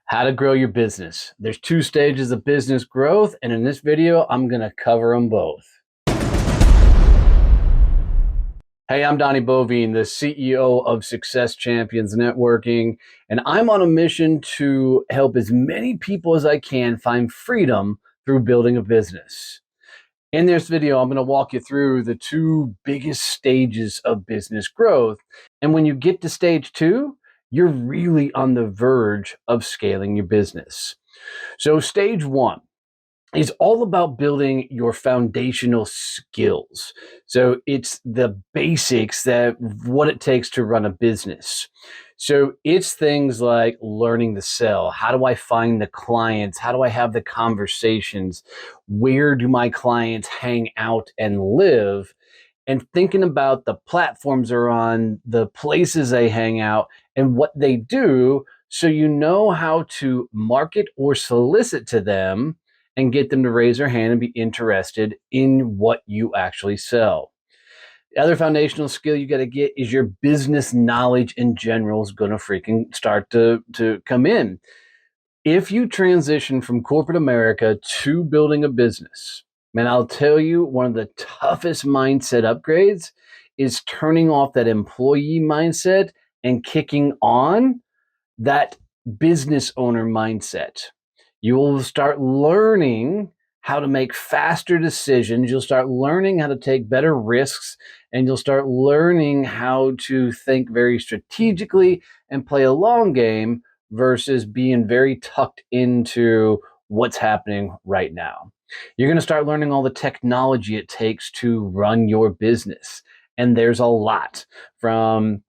How to grow your business. There's two stages of business growth, and in this video, I'm going to cover them both. Hey, I'm Donnie Boivin, the CEO of Success Champions Networking, and I'm on a mission to help as many people as I can find freedom through building a business. In this video, I'm going to walk you through the two biggest stages of business growth. And when you get to stage two, you're really on the verge of scaling your business. So stage one is all about building your foundational skills. So it's the basics that what it takes to run a business. So it's things like learning to sell. How do I find the clients? How do I have the conversations? Where do my clients hang out and live? And thinking about the platforms they're on, the places they hang out, and what they do, so you know how to market or solicit to them and get them to raise their hand and be interested in what you actually sell. The other foundational skill you got to get is your business knowledge in general is going to freaking start to come in. If you transition from corporate America to building a business, man, I'll tell you, one of the toughest mindset upgrades is turning off that employee mindset and kicking on that business owner mindset. You will start learning how to make faster decisions. You'll start learning how to take better risks, and you'll start learning how to think very strategically and play a long game versus being very tucked into what's happening right now. You're going to start learning all the technology it takes to run your business. And there's a lot, from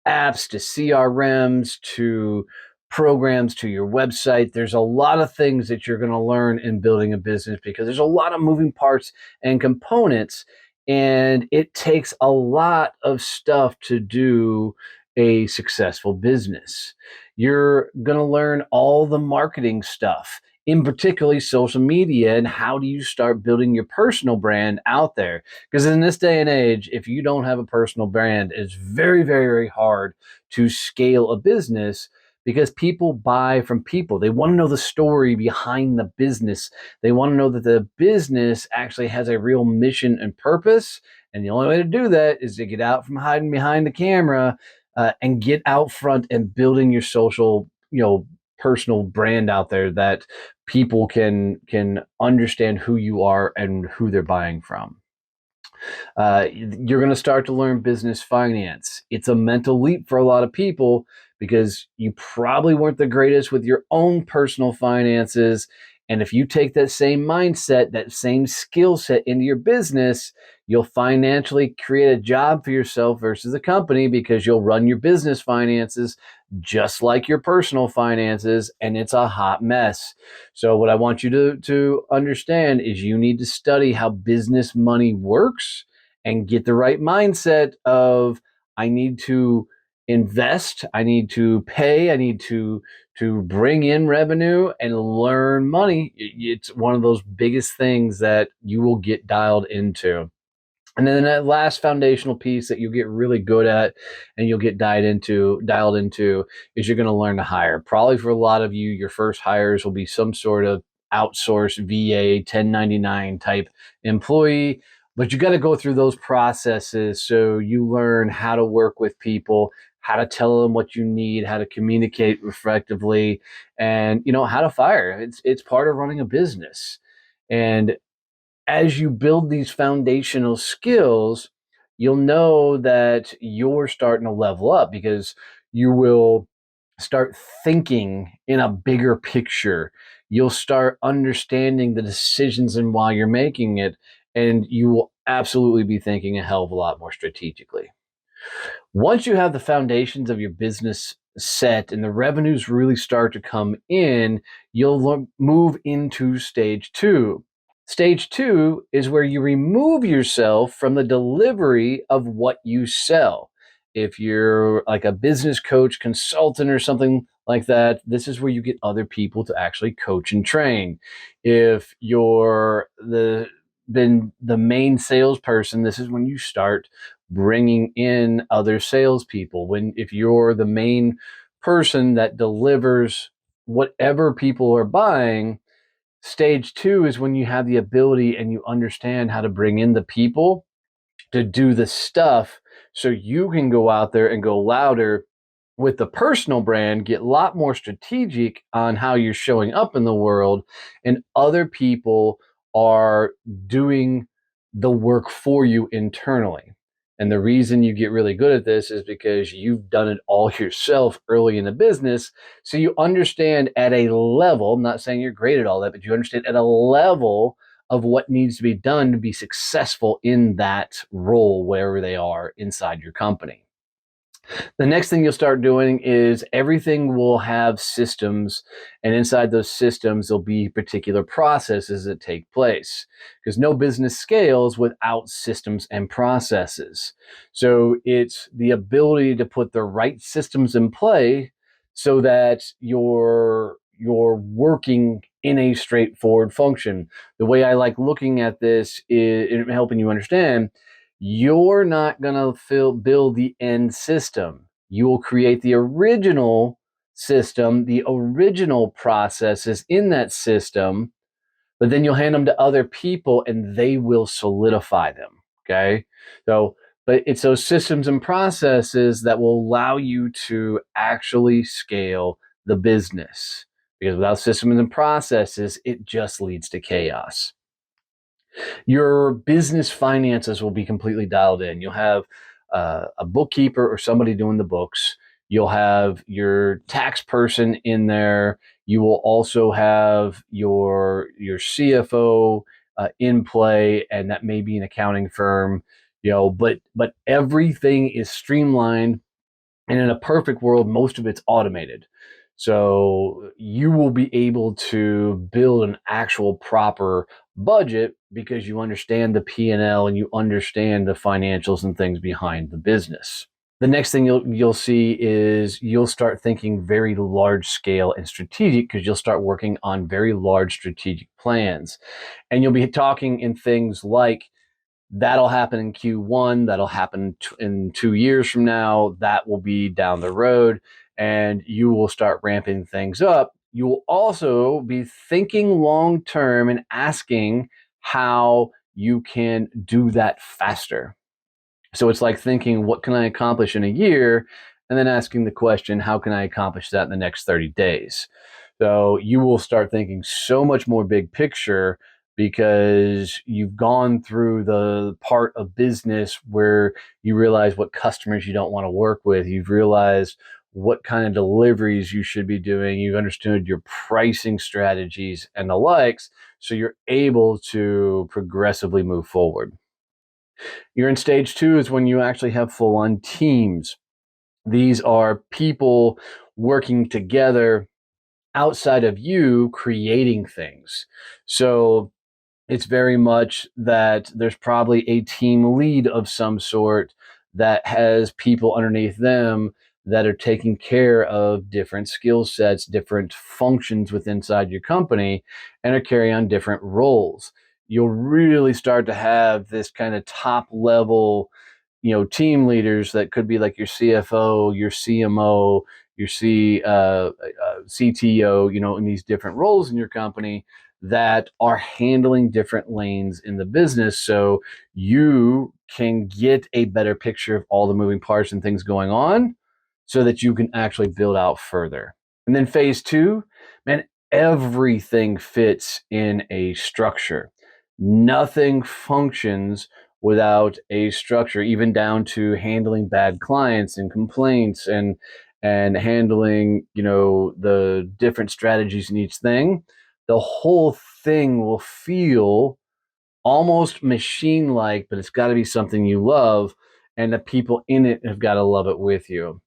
apps to CRMs to programs to your website. There's a lot of things that you're going to learn in building a business because there's a lot of moving parts and components, and it takes a lot of stuff to do a successful business. You're going to learn all the marketing stuff, in particularly social media, and how do you start building your personal brand out there? Because in this day and age, if you don't have a personal brand, it's very, very, very hard to scale a business because people buy from people. They want to know the story behind the business. They want to know that the business actually has a real mission and purpose. And the only way to do that is to get out from hiding behind the camera and get out front and building your social, personal brand out there that people can understand who you are and who they're buying from. You're going to start to learn business finance. It's a mental leap for a lot of people because you probably weren't the greatest with your own personal finances. And if you take that same mindset, that same skill set into your business, you'll financially create a job for yourself versus a company because you'll run your business finances just like your personal finances, and it's a hot mess. So what I want you to understand is you need to study how business money works and get the right mindset of I need to invest, I need to pay, I need to bring in revenue and learn money. It's one of those biggest things that you will get dialed into. And then that last foundational piece that you get really good at and you'll get dialed into is you're going to learn to hire. Probably for a lot of you, your first hires will be some sort of outsourced VA 1099 type employee, but you got to go through those processes so you learn how to work with people, how to tell them what you need, how to communicate effectively, and how to fire. It's part of running a business. And as you build these foundational skills, you'll know that you're starting to level up because you will start thinking in a bigger picture. You'll start understanding the decisions and why you're making it, and you will absolutely be thinking a hell of a lot more strategically. Once you have the foundations of your business set and the revenues really start to come in, you'll move into stage two. Stage two is where you remove yourself from the delivery of what you sell. If you're like a business coach, consultant, or something like that, this is where you get other people to actually coach and train. If you're been the main salesperson, this is when you start bringing in other salespeople. If you're the main person that delivers whatever people are buying, stage two is when you have the ability and you understand how to bring in the people to do the stuff so you can go out there and go louder with the personal brand, get a lot more strategic on how you're showing up in the world, and other people are doing the work for you internally. And the reason you get really good at this is because you've done it all yourself early in the business. So you understand at a level, I'm not saying you're great at all that, but you understand at a level of what needs to be done to be successful in that role, wherever they are inside your company. The next thing you'll start doing is everything will have systems, and inside those systems, there'll be particular processes that take place because no business scales without systems and processes. So it's the ability to put the right systems in play so that you're working in a straightforward function. The way I like looking at this is helping you understand you're not going to build the end system. You will create the original system, the original processes in that system, but then you'll hand them to other people and they will solidify them. Okay. So, but it's those systems and processes that will allow you to actually scale the business. Because without systems and processes, it just leads to chaos. Your business finances will be completely dialed in. You'll have a bookkeeper or somebody doing the books. You'll have your tax person in there. You will also have your CFO in play, and that may be an accounting firm. But everything is streamlined, and in a perfect world, most of it's automated. So you will be able to build an actual proper budget because you understand the P&L and you understand the financials and things behind the business. The next thing you'll see is you'll start thinking very large scale and strategic because you'll start working on very large strategic plans. And you'll be talking in things like that'll happen in Q1, that'll happen in 2 years from now, that will be down the road, and you will start ramping things up. You will also be thinking long term and asking how you can do that faster. So it's like thinking, what can I accomplish in a year? And then asking the question, how can I accomplish that in the next 30 days? So you will start thinking so much more big picture because you've gone through the part of business where you realize what customers you don't want to work with. You've realized what kind of deliveries you should be doing. You've understood your pricing strategies and the likes. So you're able to progressively move forward. You're in stage two is when you actually have full on teams. These are people working together outside of you creating things. So it's very much that there's probably a team lead of some sort that has people underneath them that are taking care of different skill sets, different functions within inside your company, and are carrying on different roles. You'll really start to have this kind of top level, team leaders that could be like your CFO, your CMO, your CTO, in these different roles in your company that are handling different lanes in the business so you can get a better picture of all the moving parts and things going on so that you can actually build out further. And then phase two, man, everything fits in a structure. Nothing functions without a structure, even down to handling bad clients and complaints and handling, the different strategies in each thing. The whole thing will feel almost machine like, but it's got to be something you love, and the people in it have got to love it with you.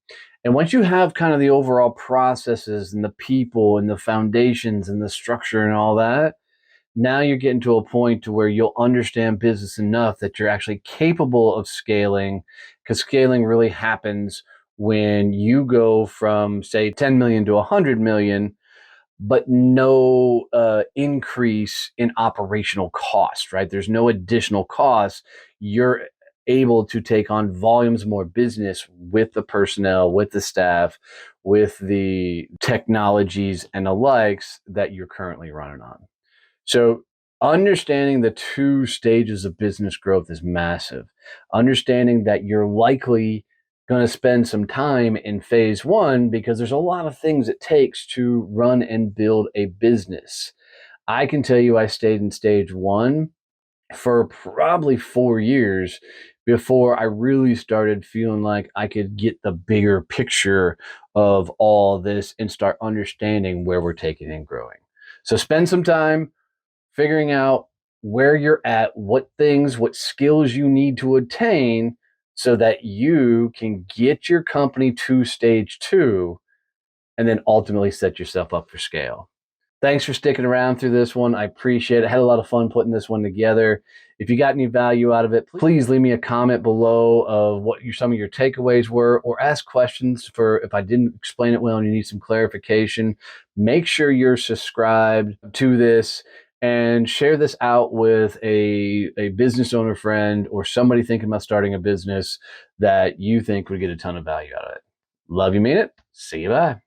And once you have kind of the overall processes and the people and the foundations and the structure and all that, now you're getting to a point to where you'll understand business enough that you're actually capable of scaling, because scaling really happens when you go from, say, 10 million to 100 million, but no increase in operational cost, right? There's no additional cost. You're able to take on volumes more business with the personnel, with the staff, with the technologies and the likes that you're currently running on. So understanding the two stages of business growth is massive. Understanding that you're likely going to spend some time in phase one because there's a lot of things it takes to run and build a business. I can tell you I stayed in stage one for probably 4 years before I really started feeling like I could get the bigger picture of all this and start understanding where we're taking and growing. So spend some time figuring out where you're at, what things, what skills you need to attain so that you can get your company to stage two and then ultimately set yourself up for scale. Thanks for sticking around through this one. I appreciate it. I had a lot of fun putting this one together. If you got any value out of it, please leave me a comment below of what some of your takeaways were, or ask questions for if I didn't explain it well and you need some clarification. Make sure you're subscribed to this and share this out with a business owner friend or somebody thinking about starting a business that you think would get a ton of value out of it. Love you, mean it. See you, bye.